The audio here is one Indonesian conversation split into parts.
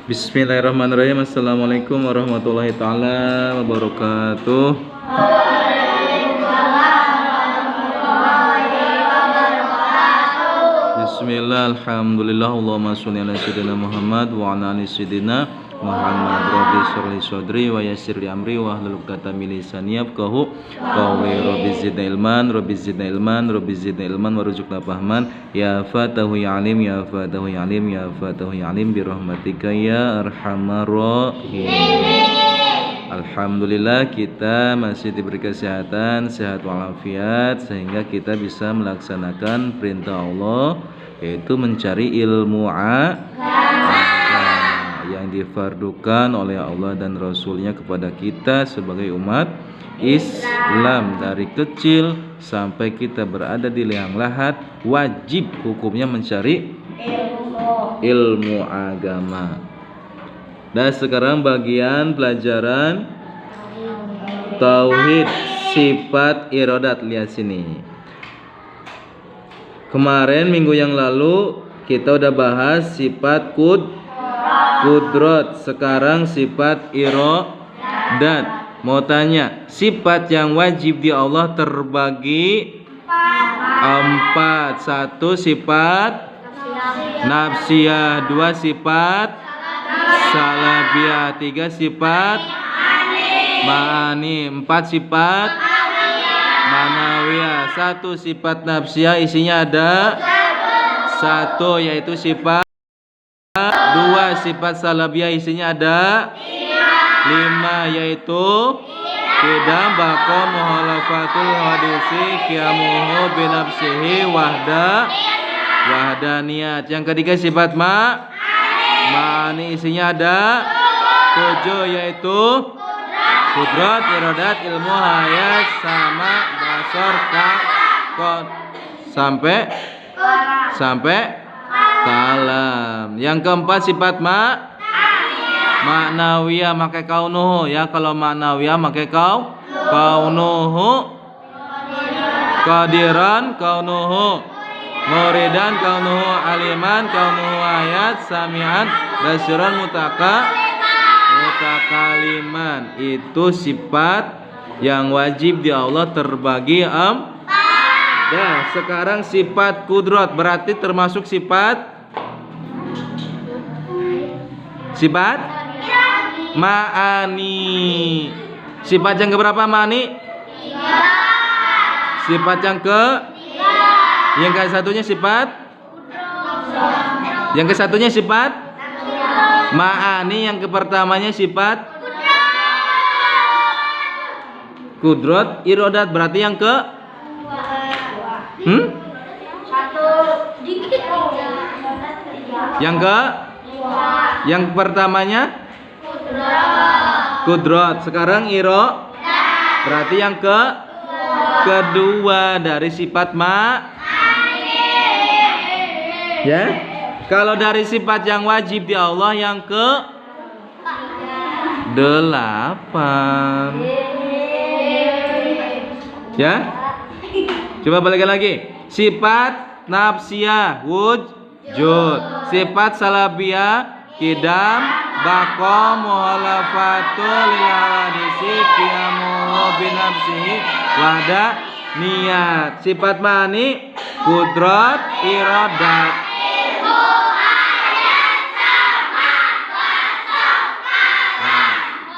Bismillahirrahmanirrahim. Assalamualaikum warahmatullahi taala wabarakatuh. Bismillah, alhamdulillah, Allahumma sholli ala sayyidina Muhammad wa ala ali sayyidina Muhammad. Rabbi shrahli sadri wa yassir li amri wa hlul 'uqdatam min lisani yafqahu qawli. Rabbi zidna ilman, Rabbi zidna ilman, Rabbi zidna ilman warzuqna fahman. Ya Fatahu ya Alim, ya Fatahu ya Alim, ya Fatahu ya Alim bi rahmatika ya arhamar rahimin. Alhamdulillah kita masih diberi kesehatan, sehat walafiat sehingga kita bisa melaksanakan perintah Allah, yaitu mencari ilmu yang difardukan oleh Allah dan Rasulnya kepada kita sebagai umat Islam. Dari kecil sampai kita berada di liang lahat, wajib hukumnya mencari ilmu agama. Dan sekarang bagian pelajaran tauhid sifat iradat. Lihat sini. Kemarin minggu yang lalu kita udah bahas sifat kudrat. Sekarang sifat iradat. Mau tanya, sifat yang wajib di Allah terbagi 4. 1 sifat nafsiyah, 2 sifat salabiyah, 3 sifat ma'ani, 4 sifat manawiyah. 1 sifat nafsiyah isinya ada 1, yaitu sifat. 2 sifat salabiyah isinya ada 5, yaitu qidam, baqa, muhalafatul hadisi, qiyamuhu binafsihi, wahdaniyat. Yang ketiga sifat ma'ani isinya ada 7, yaitu kudrat, iradat, ilmu, hayat, sama, basar, sampai kalam. Yang keempat sifat ma'nawiyah pakai kaunuhu ya. Kalau ma'nawiyah pakai kaunuhu, qadiran kaunuhu, muridan kaunuhu, aliman kaunuhu, ayat, sami'an, basiran, mutakaliman. Itu sifat yang wajib di Allah terbagi Dah, sekarang sifat kudrat berarti termasuk sifat ma'ani. Sifat yang keberapa ma'ani? Sifat yang ke-satunya sifat ma'ani. Yang kepertamanya sifat kudrat, iradat. Berarti yang yang pertamanya kudrat. Sekarang berarti yang kedua dari sifat ya. Kalau dari sifat yang wajib di Allah yang ke-8 ya. Coba balikan lagi. Sifat nafsiyah wujud, sifat salabiyah qidam, baqa, muhalafatul lil hadisi, qiyamuhu binafsihi, wahdaniyat. Sifat ma'ani kudrat, iradat.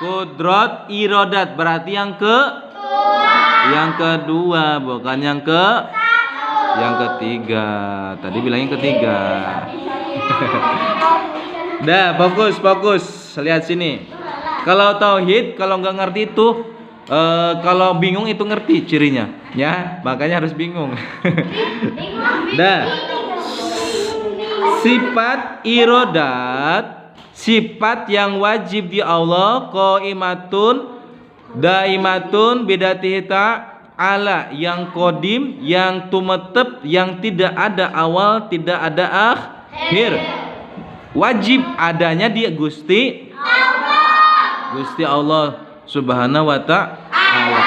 Kudrat, iradat berarti yang kedua, bukan yang ketiga. Tadi bilangnya ketiga. Dah, fokus. Lihat sini. Kalau tauhid, kalau nggak ngerti itu, kalau bingung itu ngerti cirinya, ya. Makanya harus bingung. Dah. Sifat iradat, sifat yang wajib di Allah, qaimatun daimatun bidatihi ta'ala, yang qadim, yang tumetep, yang tidak ada awal, tidak ada akhir. Wajib adanya di Gusti Allah Subhanahu wa ta'ala.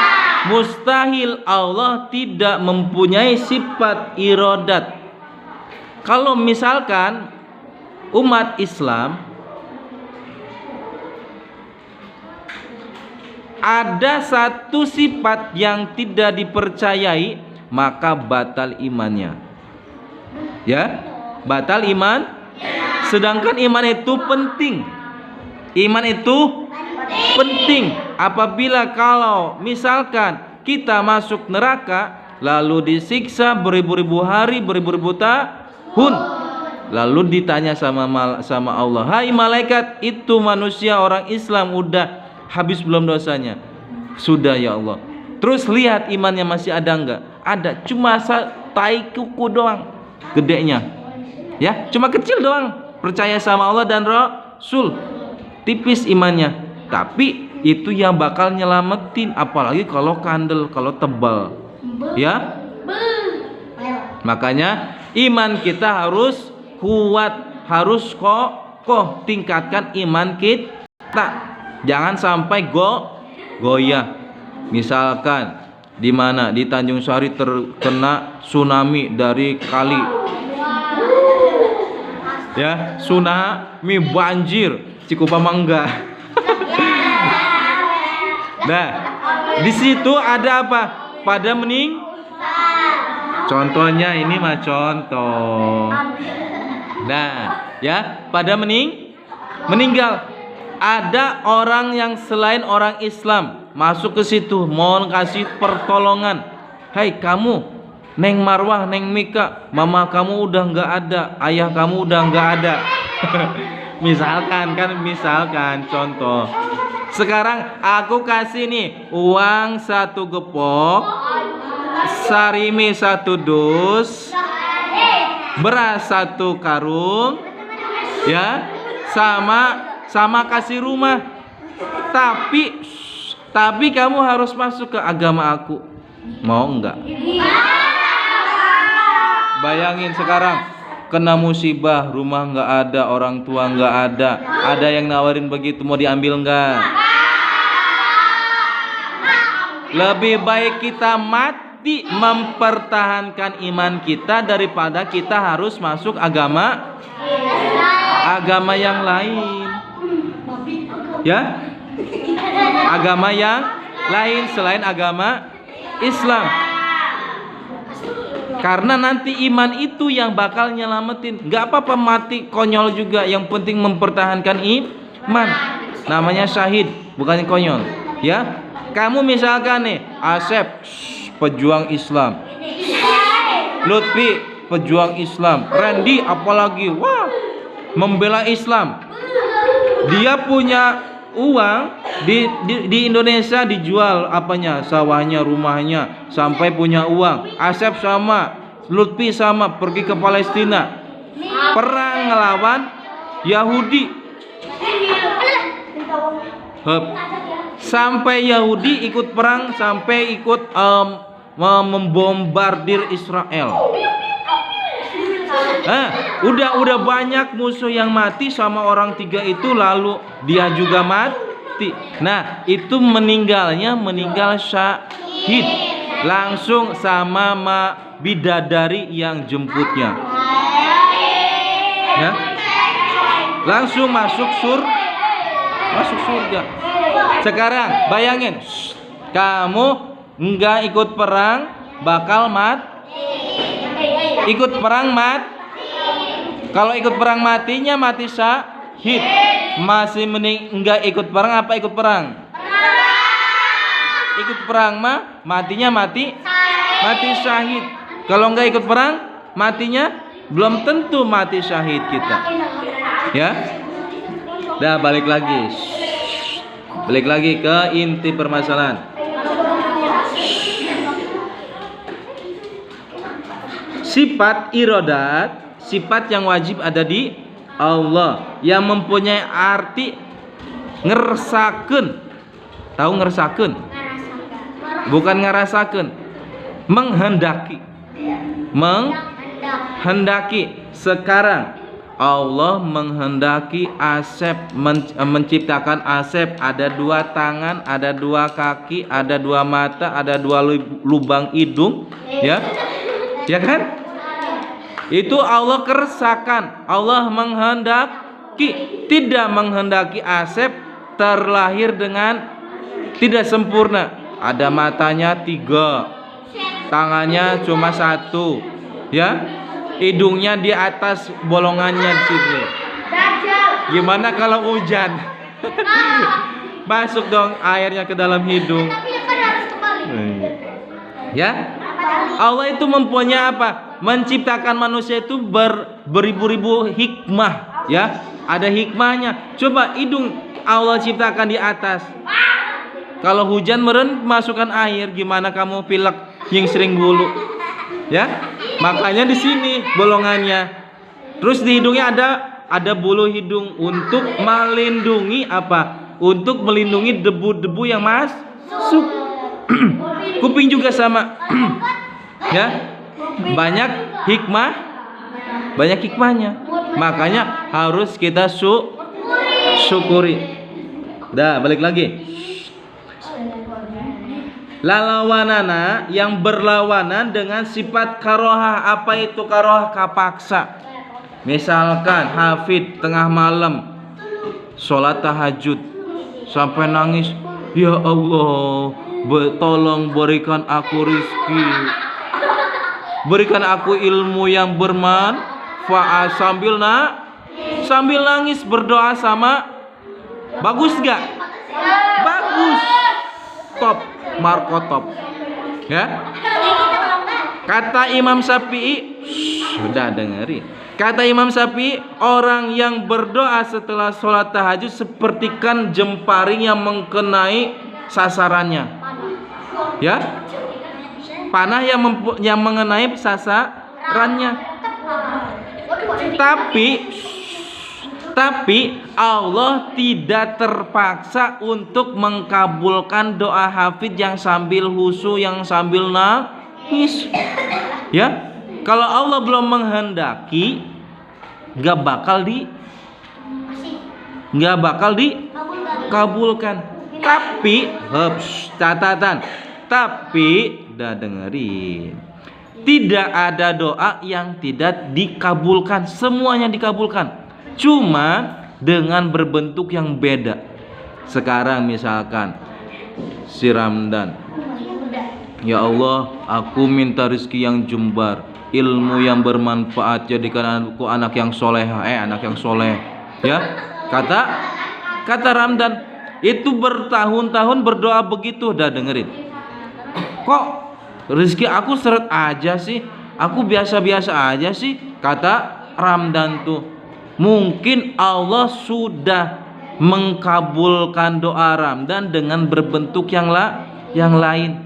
Mustahil Allah tidak mempunyai sifat iradat. Kalau misalkan umat Islam ada satu sifat yang tidak dipercayai, maka batal imannya. Ya, batal iman. Sedangkan iman itu penting. Iman itu penting. Apabila kalau misalkan kita masuk neraka lalu disiksa beribu-ribu hari, beribu-ribu tahun, lalu ditanya sama Allah, "Hai malaikat, itu manusia orang Islam udah habis belum dosanya?" "Sudah ya Allah." "Terus lihat imannya masih ada enggak?" "Ada, cuma tai kuku doang gedenya." Ya, cuma kecil doang. Percaya sama Allah dan Rasul, tipis imannya. Tapi itu yang bakal nyelamatin, apalagi kalau kandel, kalau tebal. Ya. Makanya iman kita harus kuat, harus kokoh. Tingkatkan iman kita. Jangan sampai goyah. Misalkan di mana di Tanjung Sari terkena tsunami dari kali. Ya, tsunami, banjir, Cikupa Mangga. Nah, di situ ada apa? Pada contohnya ini mah contoh. Nah, ya, pada meninggal. Ada orang yang selain orang Islam masuk ke situ, mohon kasih pertolongan. "Hai kamu, Neng Marwah, Neng Mika, mama kamu udah nggak ada, ayah kamu udah nggak ada." Misalkan contoh. Sekarang aku kasih nih uang 1 gepok, sarimi 1 dus, beras 1 karung, ya, sama kasih rumah. Tapi kamu harus masuk ke agama aku. Mau nggak? Bayangin sekarang kena musibah, rumah nggak ada, orang tua nggak ada yang nawarin begitu, mau diambil nggak? Lebih baik kita mati mempertahankan iman kita daripada kita harus masuk agama yang lain. Ya, agama yang lain selain agama Islam. Karena nanti iman itu yang bakal nyelamatin. Gak apa-apa mati konyol juga, yang penting mempertahankan iman. Namanya syahid, bukan konyol. Ya, kamu misalkan nih, Asep, pejuang Islam, Lutfi, pejuang Islam, Randy apalagi, wah, membela Islam. Dia punya uang di Indonesia, dijual apanya, sawahnya, rumahnya, sampai punya uang. Asep sama, Lutfi sama, pergi ke Palestina, perang ngelawan Yahudi. Sampai Yahudi ikut perang, sampai ikut membombardir Israel. Udah banyak musuh yang mati sama orang 3 itu, lalu dia juga mati. Nah, itu meninggal syahid, langsung sama bidadari yang jemputnya. Ya, langsung masuk surga. Sekarang bayangin, kamu nggak ikut perang, bakal ikut perang Kalau ikut perang matinya mati syahid. Masih mending enggak ikut perang apa ikut perang? Ikut perang mah matinya mati syahid. Kalau enggak ikut perang, matinya belum tentu mati syahid kita. Ya. Dah balik lagi ke inti permasalahan. Sifat iradat, sifat yang wajib ada di Allah, yang mempunyai arti ngersakeun. Tahu ngersakeun? Bukan ngerasakeun. Menghendaki. Sekarang Allah menghendaki Asep, menciptakan Asep, ada 2 tangan, ada 2 kaki, ada 2 mata, ada 2 lubang hidung, ya. Ya kan? Itu Allah kersakan. Allah menghendaki, tidak menghendaki Asep terlahir dengan tidak sempurna. Ada matanya 3, tangannya cuma 1, ya. Hidungnya di atas bolongannya di situ. Gimana kalau hujan? Masuk dong airnya ke dalam hidung. Ya, Allah itu mempunyai apa? Menciptakan manusia itu beribu-ribu hikmah, ya. Ada hikmahnya. Coba hidung Allah ciptakan di atas. Kalau hujan meren masukkan air, gimana kamu pilek yang sering bulu? Ya, makanya di sini bolongannya. Terus di hidungnya ada bulu hidung untuk melindungi apa? Untuk melindungi debu-debu yang masuk. Kuping juga sama. Ya, banyak hikmahnya. Makanya harus kita syukuri. Dah, balik lagi. Lalawanana yang berlawanan dengan sifat karohah. Apa itu karohah? Kapaksa. Misalkan hafid tengah malam sholat tahajud sampai nangis, ya Allah, tolong berikan aku rizki, berikan aku ilmu yang bermanfaat, sambil nangis berdoa sama. Bagus gak? Bagus. Top, marko top. Ya. Kata Imam Syafi'i, sudah dengerin. Kata Imam Syafi'i, orang yang berdoa setelah sholat tahajud sepertikan jemparing yang mengenai sasarannya. Ya, panah yang mengenai sasarannya. Tapi Allah tidak terpaksa untuk mengkabulkan doa hafid yang sambil husu, yang sambil nangis. Ya, kalau Allah belum menghendaki, nggak bakal dikabulkan. Tapi catatan, tapi udah dengerin, tidak ada doa yang tidak dikabulkan, semuanya dikabulkan. Cuma dengan berbentuk yang beda. Sekarang misalkan si Ramdan, ya Allah, aku minta rezeki yang jembar, ilmu yang bermanfaat, jadikan aku anak yang soleh, anak yang soleh. Ya, kata Ramdan itu bertahun-tahun berdoa begitu. Udah dengerin, kok rezeki aku seret aja sih, aku biasa-biasa aja sih. Kata Ramdan tuh, mungkin Allah sudah mengkabulkan doa Ramdan dengan berbentuk yang lain.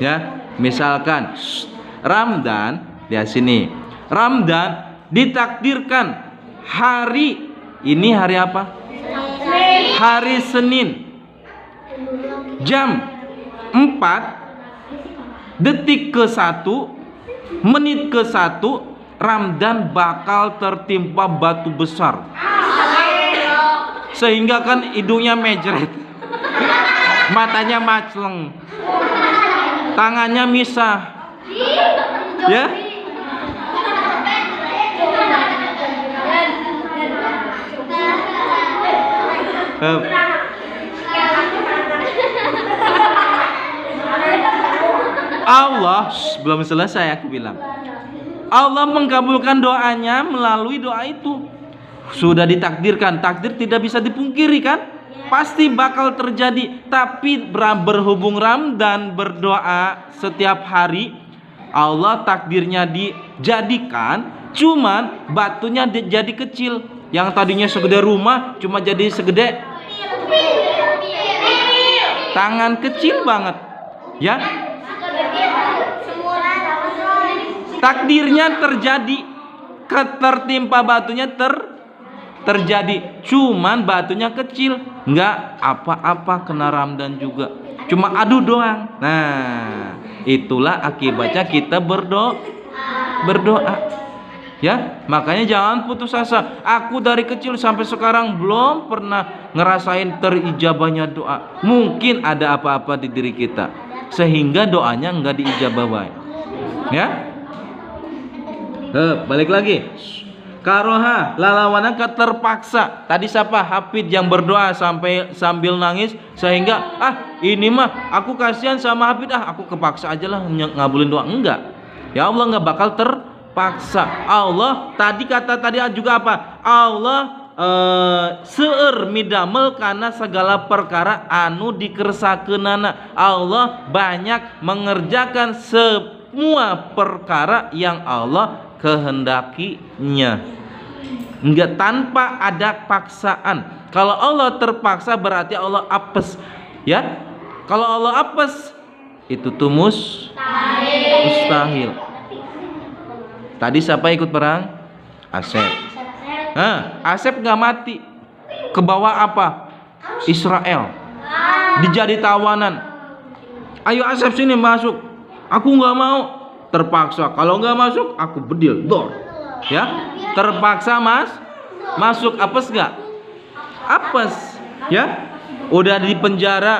Ya, misalkan Ramdan, lihat sini. Ramdan ditakdirkan hari ini hari apa? Hari Senin. Jam 4 detik ke 1 menit ke 1 Ramdan bakal tertimpa batu besar, sehingga kan hidungnya mejret, matanya macleng, tangannya misah. Ya, Allah belum selesai, aku bilang. Allah mengkabulkan doanya melalui doa itu. Sudah ditakdirkan, takdir tidak bisa dipungkiri kan? Pasti bakal terjadi. Tapi berhubung Ramdan berdoa setiap hari, Allah takdirnya dijadikan, cuman batunya jadi kecil. Yang tadinya segede rumah cuma jadi segede tangan, kecil banget. Ya, takdirnya terjadi, ketertimpa batunya terjadi, cuman batunya kecil, nggak apa-apa, kena Ramdan juga, cuma adu doang. Nah, itulah akibatnya kita berdoa. Ya, makanya jangan putus asa. Aku dari kecil sampai sekarang belum pernah ngerasain terijabahnya doa. Mungkin ada apa-apa di diri kita sehingga doanya nggak diijabah. Ya, balik lagi. Karoha lalawanan terpaksa. Tadi siapa? Hafid yang berdoa sambil nangis sehingga ini mah aku kasihan sama Hafid, aku kepaksa aja lah ngabulin doa. Enggak. Ya Allah nggak bakal terpaksa. Allah tadi juga apa? Allah seueur midamel karena segala perkara anu dikersakeunana. Allah banyak mengerjakan semua perkara yang Allah kehendakinya, enggak tanpa ada paksaan. Kalau Allah terpaksa berarti Allah apes, ya. Kalau Allah apes itu tuh mustahil. Tadi siapa ikut perang? Asep. Asep nggak mati, ke bawah apa? Israel, dijadi tawanan. Ayo Asep sini masuk. Aku nggak mau. Terpaksa. Kalau nggak masuk, aku bedil dor. Ya, terpaksa masuk. Apes nggak? Apes. Ya, udah di penjara